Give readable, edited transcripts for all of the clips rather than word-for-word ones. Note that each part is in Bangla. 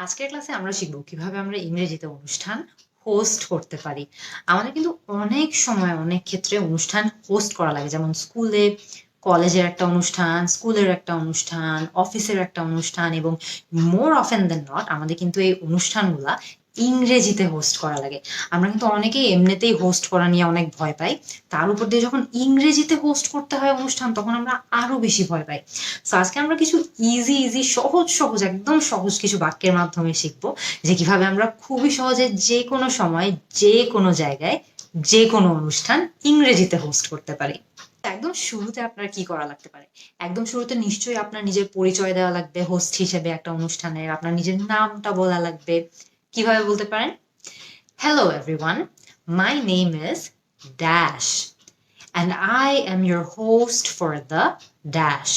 আজকের ক্লাসে আমরা শিখব কিভাবে আমরা ইংরেজিতে অনুষ্ঠান হোস্ট করতে পারি। আমাদের কিন্তু অনেক সময় অনেক ক্ষেত্রে অনুষ্ঠান হোস্ট করা লাগে, যেমন স্কুলে, কলেজের একটা অনুষ্ঠান, স্কুলের একটা অনুষ্ঠান, অফিসের একটা অনুষ্ঠান, এবং মোর অফেন দেন নট আমাদের কিন্তু এই অনুষ্ঠানগুলা ইংরেজিতে হোস্ট করা লাগে। আমরা কিন্তু অনেকেই এমনিতেই হোস্ট করা নিয়ে অনেক ভয় পাই, তার উপর দিয়ে যখন ইংরেজিতে হোস্ট করতে হয় অনুষ্ঠান তখন আমরা আরো বেশি ভয় পাই। তো আজকে আমরা কিছু ইজি সহজ সহজ একদম সহজ কিছু বাক্যের মাধ্যমে শিখবো যে কিভাবে আমরা খুবই সহজে যে কোনো সময় যে কোনো জায়গায় যে কোনো অনুষ্ঠান ইংরেজিতে হোস্ট করতে পারি। একদম শুরুতে আপনার কি করা লাগতে পারে? একদম শুরুতে নিশ্চয়ই আপনার নিজের পরিচয় দেওয়া লাগবে হোস্ট হিসেবে একটা অনুষ্ঠানের, আপনার নিজের নামটা বলা লাগবে। কিভাবে বলতে পারেন? Hello everyone, my name is Dash and I am your host for the Dash.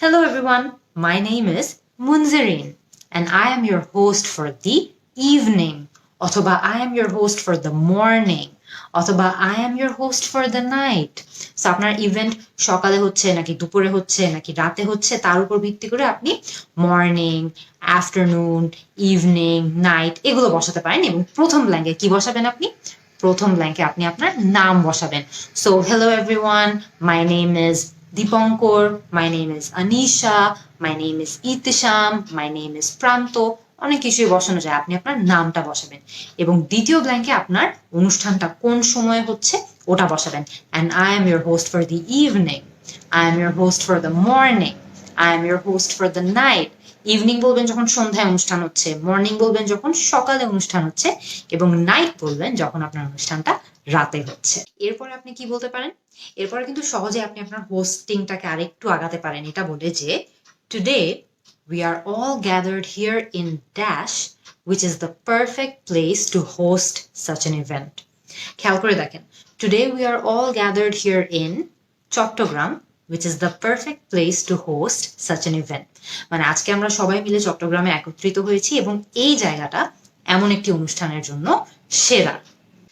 Hello everyone, my name is Munzereen and I am your host for the evening. অথবা I am your host for the morning. অথবা I am your host for the night. So আপনার ইভেন্ট সকালে হচ্ছে নাকি দুপুরে হচ্ছে নাকি রাতে হচ্ছে তার উপর ভিত্তি করে আপনি মর্নিং, আফটারনুন, ইভিনিং, নাইট এগুলো বসাতে পারেন। এবং প্রথম ব্ল্যাঙ্কে কি বসাবেন আপনি? প্রথম ব্ল্যাঙ্কে আপনি আপনার নাম বসাবেন। So hello everyone, my name is Dipankar, my name is Anisha, my name is Itisham, my name is Pranto. অনেক কিছুই বসানো যায়, আপনি আপনার নামটা বসাবেন। এবং দ্বিতীয় ব্ল্যাঙ্কে আপনার অনুষ্ঠানটা কোন সময় হচ্ছে ওটা বসাবেন। And I am your host for the evening, I am your host for the morning, I am your host for the night. Evening বলবেন যখন সন্ধ্যায় অনুষ্ঠান হচ্ছে, মর্নিং বলবেন যখন সকালে অনুষ্ঠান হচ্ছে, এবং নাইট বলবেন যখন আপনার অনুষ্ঠানটা রাতে হচ্ছে। এরপরে আপনি কি বলতে পারেন? এরপরে কিন্তু সহজে আপনি আপনার হোস্টিংটাকে আরেকটু আগাতে পারেন এটা বলে যে today we are all gathered here in Dash, which is the perfect place to host such an event. খেয়াল করে দেখেন, today we are all gathered here in Chittagong, which is the perfect place to host such an event. মানে আজকে আমরা সবাই মিলে চট্টগ্রামে একত্রিত হয়েছি এবং এই জায়গাটা এমন একটি অনুষ্ঠানের জন্য সেরা।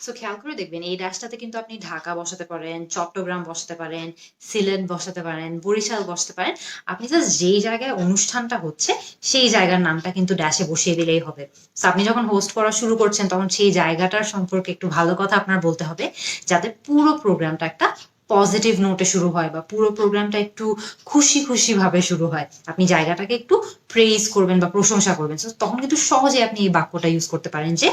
সো খেয়াল করে দেখবেন এই ড্যাশটাতে কিন্তু আপনি ঢাকা বসাতে পারেন, চট্টগ্রাম বসাতে পারেন, সিলেট বসাতে পারেন, বরিশাল বসাতে পারেন। আপনি জাস্ট যেই জায়গায় অনুষ্ঠানটা হচ্ছে সেই জায়গার নামটা কিন্তু ড্যাশে বসিয়ে দিলেই হবে। সো আপনি যখন হোস্ট করা শুরু করছেন তখন সেই জায়গাটার সম্পর্কে একটু ভালো কথা আপনার বলতে হবে, যাতে পুরো প্রোগ্রামটা একটা পজিটিভ নোটে শুরু হয় বা পুরো প্রোগ্রামটা একটু খুশি ভাবে শুরু হয়। আপনি জায়গাটাকে একটু প্রেইজ করবেন বা প্রশংসা করবেন। তখন কিন্তু সহজে আপনি এই বাক্যটা ইউজ করতে পারেন যে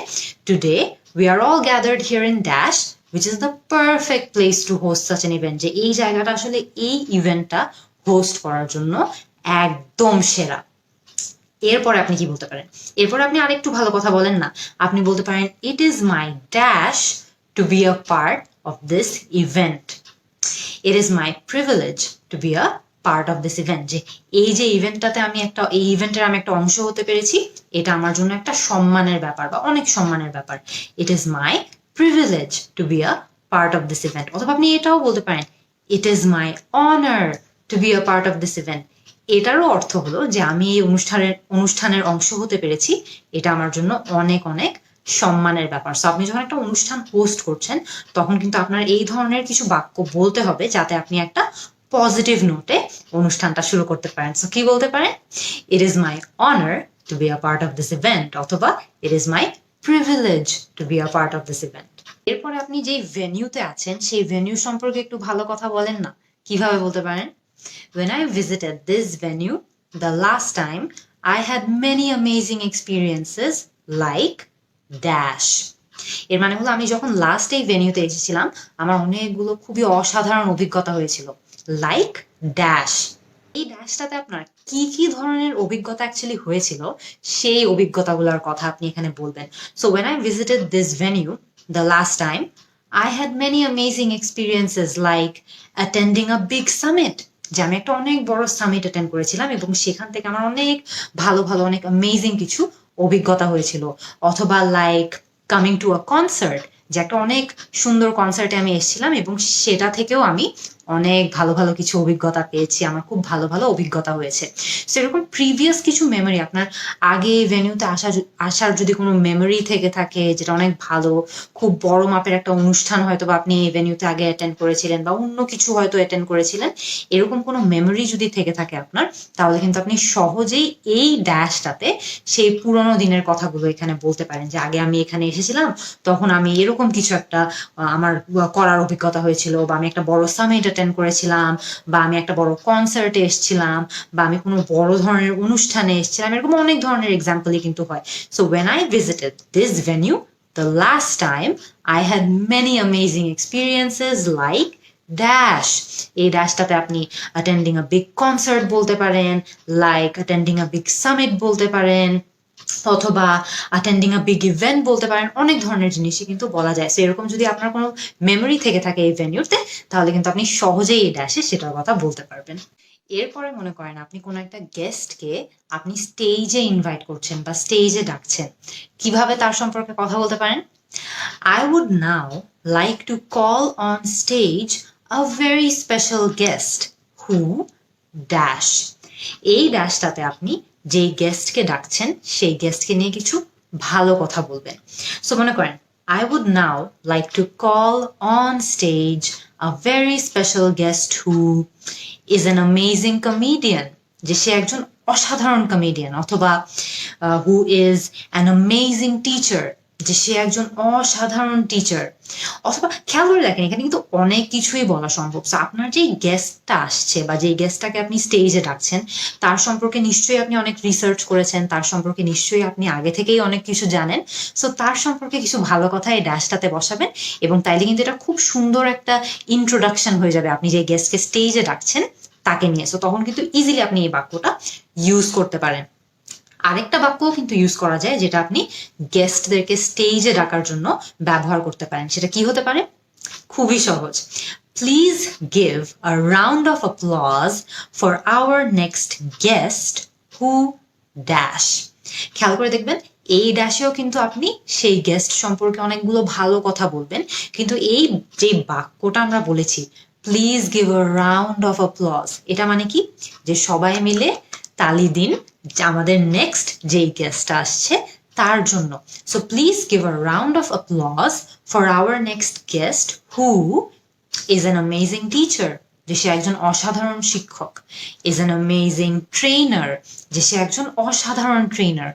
today we are all gathered here in Dash, which is the perfect place to host such an event. যে এই জায়গাটা আসলে এই ইভেন্টটা হোস্ট করার জন্য একদম সেরা। এরপরে আপনি কি বলতে পারেন? এরপরে আপনি আরেকটু ভালো কথা বলেন না, আপনি বলতে পারেন it is my dash to be a part of this event. It is my privilege to be a part of this event. যে এই যে ইভেন্টটাতে আমি এই ইভেন্টের আমি একটা অংশ হতে পেরেছি, এটা আমার জন্য একটা সম্মানের ব্যাপার বা অনেক সম্মানের ব্যাপার। It is my privilege to be a part of this event. অথবা আপনি এটাও বলতে পারেন it is my honor to be a part of this event. এটারও অর্থ হলো যে আমি এই অনুষ্ঠানের অংশ হতে পেরেছি, এটা আমার জন্য অনেক সম্মানের ব্যাপার। সো আপনি যখন একটা অনুষ্ঠান হোস্ট করছেন তখন কিন্তু আপনার এই ধরনের কিছু বাক্য বলতে হবে যাতে আপনি একটা পজিটিভ নোটে অনুষ্ঠানটা শুরু করতে পারেন। সো কি বলতে পারেন? It is my honour to be a part of this event, অথবা it is my privilege to be a part of this event. এরপরে আপনি যেই ভেনিউতে আছেন সেই ভেনিউ সম্পর্কে একটু ভালো কথা বলেন না। কিভাবে বলতে পারেন? When I visited this venue the last time, I had many amazing experiences like Dash. এর মানে হলো আমি যখন লাস্ট এই ভেনিউতে এসেছিলাম আমার অনেকগুলো খুবই অসাধারণ অভিজ্ঞতা হয়েছিল। Like dash. এই ড্যাশটাতে আপনার কি ধরনের অভিজ্ঞতা অ্যাকচুয়ালি হয়েছিল সেই অভিজ্ঞতাগুলোর কথা আপনি এখানে বলবেন। So when I visited this venue the last time, I had many amazing experiences like attending a big summit. যে আমি একটা অনেক বড় সামিট অ্যাটেন্ড করেছিলাম এবং সেখান থেকে আমার অনেক ভালো অনেক অ্যামেজিং কিছু অভিজ্ঞতা হয়েছিল। অথবা like coming to a concert, যে একটা অনেক সুন্দর কনসার্টে আমি এসেছিলাম এবং সেটা থেকেও আমি অনেক ভালো ভালো কিছু অভিজ্ঞতা পেয়েছি, আমার খুব ভালো ভালো অভিজ্ঞতা হয়েছে। সেরকম প্রিভিয়াস কিছু মেমোরি, আপনার আগে এই ভেন্যুতে আসার যদি কোনো মেমোরি থেকে থাকে যেটা অনেক ভালো, খুব বড় মাপের একটা অনুষ্ঠান হয়তো বা আপনি এই ভেন্যুতে আগে অ্যাটেন্ড করেছিলেন বা অন্য কিছু হয়তো অ্যাটেন্ড করেছিলেন, এরকম কোনো মেমোরি যদি থেকে থাকে আপনার, তাহলে কিন্তু আপনি সহজেই এই ড্যাশটাতে সেই পুরোনো দিনের কথাগুলো এখানে বলতে পারেন যে আগে আমি এখানে এসেছিলাম, তখন আমি এরকম কিছু একটা আমার করার অভিজ্ঞতা হয়েছিল, বা আমি একটা বড় সামিট অ্যাটেন্ড করেছিলাম, বা আমি একটা বড় কনসার্টে এসেছিলাম, বা আমি কোনো বড় ধরনের অনুষ্ঠানে এসেছিলাম, এরকম অনেক ধরনের এক্সাম্পলই কিন্তু হয়। So when I visited this venue the last time, I had many amazing experiences like dash. এই ড্যাশটাতে আপনি অ্যাটেন্ডিং আ বিগ কনসার্ট বলতে পারেন, like attending a big summit বলতে পারেন, অথবা অ্যাটেন্ডিং আ বিগ ইভেন্ট বলতে পারেন। অনেক ধরনের জিনিসই কিন্তু বলা যায়। সো এরকম যদি আপনার কোনো মেমোরি থেকে থাকে এই ভেন্যুতে, তাহলে কিন্তু আপনি সহজেই এই ড্যাশে সেটার কথা বলতে পারবেন। এরপরে মনে করেন আপনি কোনো একটা গেস্টকে আপনি স্টেজে ইনভাইট করছেন বা স্টেজে ডাকছেন, কিভাবে তার সম্পর্কে কথা বলতে পারেন? I would now like to call on stage a very special guest who dash. এই ড্যাশটাতে আপনি যেই গেস্টকে ডাকছেন সেই গেস্টকে নিয়ে কিছু ভালো কথা বলবেন। সো মনে করেন I would now like to call on stage a very special guest who is an amazing comedian, যে সে একজন অসাধারণ কমেডিয়ান, অথবা who is an amazing teacher, যে সে একজন অসাধারণ টিচার। অথবা খেয়াল করে দেখেন এখানে কিন্তু অনেক কিছুই বলা সম্ভব। সো আপনার যেই গেস্টটা আসছে বা যেই গেস্টটাকে আপনি স্টেজে ডাকছেন, তার সম্পর্কে নিশ্চয়ই আপনি অনেক রিসার্চ করেছেন, তার সম্পর্কে নিশ্চয়ই আপনি আগে থেকেই অনেক কিছু জানেন। সো তার সম্পর্কে কিছু ভালো কথা এই ড্যাশটাতে বসাবেন, এবং তাইলে কিন্তু এটা খুব সুন্দর একটা ইন্ট্রোডাকশন হয়ে যাবে আপনি যে গেস্টকে স্টেজে ডাকছেন তাকে নিয়ে। সো তখন কিন্তু ইজিলি আপনি এই বাক্যটা ইউজ করতে পারেন। আরেকটা বাক্যও কিন্তু ইউজ করা যায় যেটা আপনি গেস্টদেরকে স্টেজে ডাকার জন্য ব্যবহার করতে পারেন। সেটা কি হতে পারে? খুবই সহজ। Please give a round of applause for our next guest who dash. খেয়াল করে দেখবেন এই ড্যাশেও কিন্তু আপনি সেই গেস্ট সম্পর্কে অনেকগুলো ভালো কথা বলবেন, কিন্তু এই যে বাক্যটা আমরা বলেছি please give a round of applause, এটা মানে কি? যে সবাই মিলে তালি দিন আমাদের নেক্সট যেই গেস্টটা আসছে তার জন্য। So please give a round of applause for our next guest who is an amazing teacher, যে সে একজন অসাধারণ শিক্ষক, ইজ অ্যান অ্যামেজিং ট্রেনার, যে সে একজন অসাধারণ ট্রেনার,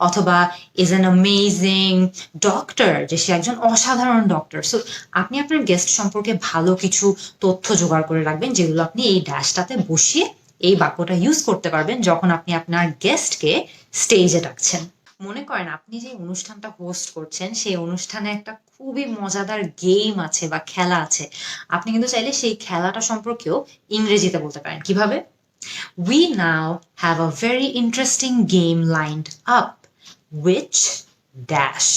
অথবা ইজ অ্যান অ্যামেজিং ডক্টর, যে সে একজন অসাধারণ ডক্টর। সো আপনি আপনার গেস্ট সম্পর্কে ভালো কিছু তথ্য জোগাড় করে রাখবেন, যেগুলো আপনি এই ড্যাশটাতে বসিয়ে এই বাক্যটা ইউজ করতে পারবেন যখন আপনি আপনার গেস্টকে স্টেজে ডাকছেন। মনে করেন আপনি যে অনুষ্ঠানটা হোস্ট করছেন সেই অনুষ্ঠানে একটা খুবই মজাদার গেম আছে বা খেলা আছে, আপনি কিন্তু চাইলে সেই খেলাটা সম্পর্কেও ইংরেজিতে বলতে পারেন। কিভাবে? We now have a very interesting game lined up which dash.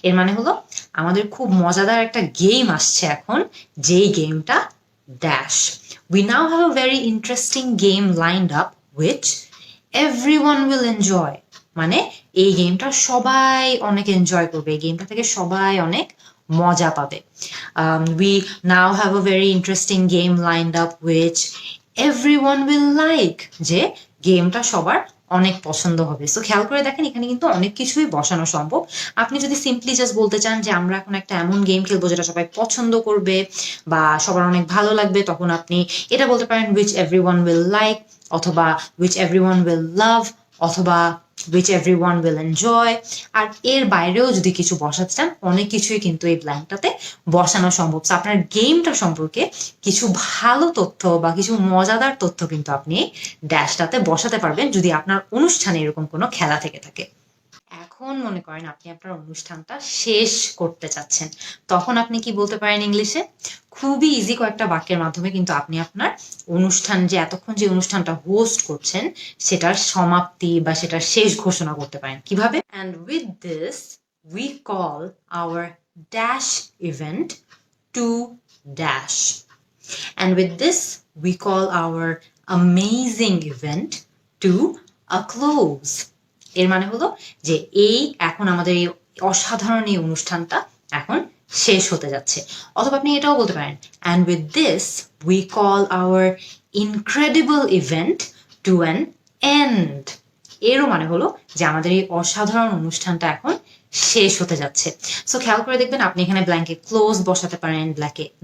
এর মানে হলো আমাদের খুব মজাদার একটা গেম আসছে এখন, যেই গেমটা dash. We now have a very interesting game lined up which everyone will enjoy. মানে এই গেমটা সবাই অনেক এনজয় করবে, এই গেমটা থেকে সবাই অনেক মজা পাবে। We now have a very interesting game lined up which everyone will like, যে গেমটা সবার অনেক পছন্দ হবে। সো খেয়াল করে দেখেন এখানে কিন্তু অনেক কিছুই বসানো সম্ভব। আপনি যদি সিম্পলি জাস্ট বলতে চান যে আমরা এখন একটা এমন গেম খেলবো যেটা সবাই পছন্দ করবে বা সবার অনেক ভালো লাগবে, তখন আপনি এটা বলতে পারেন which everyone will like, অথবা which everyone will love, অথবা which everyone will enjoy। আর এর বাইরেও যদি কিছু বসাতে চান অনেক কিছুই কিন্তু এই ব্ল্যাঙ্কটাতে বসানো সম্ভব। আপনার গেমটা সম্পর্কে কিছু ভালো তথ্য বা কিছু মজাদার তথ্য কিন্তু আপনি ড্যাশটাতে বসাতে পারবেন যদি আপনার অনুষ্ঠানে এরকম কোনো খেলা থেকে থাকে। এখন মনে করেন আপনি আপনার অনুষ্ঠানটা শেষ করতে চাচ্ছেন, তখন আপনি কি বলতে পারেন ইংলিশে? খুবই ইজি কয়েকটা বাক্যের মাধ্যমে কিন্তু আপনি আপনার অনুষ্ঠান, যে এতক্ষণ যে অনুষ্ঠানটা হোস্ট করছেন সেটার সমাপ্তি বা সেটার শেষ ঘোষণা করতে পারেন। কিভাবে? And with this we call our dash event to dash. And with this we call our amazing event to a close. এর মানে হলো যে এই এখন আমাদের এই অসাধারণ এই অনুষ্ঠানটা এখন শেষ হতে যাচ্ছে। অথবা আপনি এটাও বলতে পারেন, and with this we call our incredible event to an end. এরও মানে হলো যে আমাদের এই অসাধারণ অনুষ্ঠানটা এখন শেষ হতে যাচ্ছে। সো খেয়াল করে দেখবেন, আপনি এখানে ব্ল্যাঙ্কে ক্লোজ বসাতে পারেন,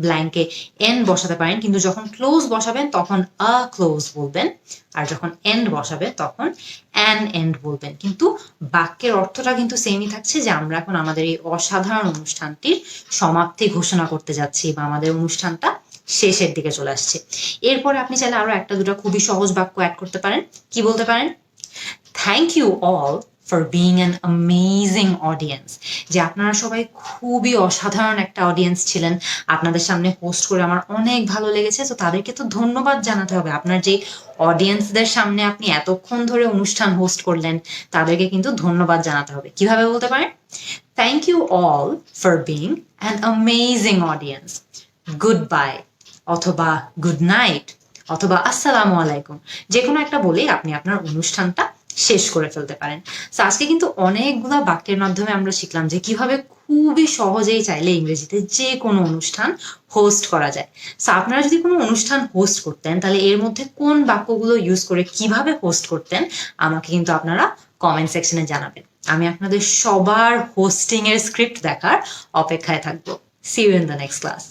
ব্ল্যাঙ্কে এন্ড বসাতে পারেন, কিন্তু যখন ক্লোজ বসাবেন তখন আ ক্লোজ বলবেন, আর যখন এন্ড বসাবে তখন অ্যান এন্ড বলবেন। কিন্তু বাক্যের অর্থটা কিন্তু সেমই থাকছে, যে আমরা এখন আমাদের এই অসাধারণ অনুষ্ঠানটির সমাপ্তি ঘোষণা করতে যাচ্ছি, বা আমাদের অনুষ্ঠানটা শেষের দিকে চলে আসছে। এরপরে আপনি চাইলে আরো একটা দুটো খুবই সহজ বাক্য অ্যাড করতে পারেন। কি বলতে পারেন? Thank you all for being an amazing audience. যে আপনারা সবাই খুবই অসাধারণ একটা অডিয়েন্স ছিলেন, আপনাদের সামনে হোস্ট করে আমার অনেক ভালো লেগেছে। তো তাদেরকে তো ধন্যবাদ জানাতে হবে। আপনার যে অডিয়েন্সদের সামনে আপনি এতক্ষণ ধরে অনুষ্ঠান হোস্ট করলেন, তাদেরকে কিন্তু ধন্যবাদ জানাতে হবে। কিভাবে বলতে পারেন? Thank you all for being an amazing audience, good bye, অথবা গুড নাইট, অথবা আসসালামু আলাইকুম। যে কোনো একটা বলেই আপনি আপনার অনুষ্ঠানটা শেষ করে ফেলতে পারেন। তো আজকে কিন্তু অনেকগুলা বাক্যের মাধ্যমে আমরা শিখলাম যে কিভাবে খুবই সহজেই চাইলে ইংরেজিতে যে কোনো অনুষ্ঠান হোস্ট করা যায়। তো আপনারা যদি কোনো অনুষ্ঠান হোস্ট করতেন, তাহলে এর মধ্যে কোন বাক্যগুলো ইউজ করে কিভাবে হোস্ট করতেন, আমাকে কিন্তু আপনারা কমেন্ট সেকশনে জানাবেন। আমি আপনাদের সবার হোস্টিং এর স্ক্রিপ্ট দেখার অপেক্ষায় থাকবো। See you in the next class.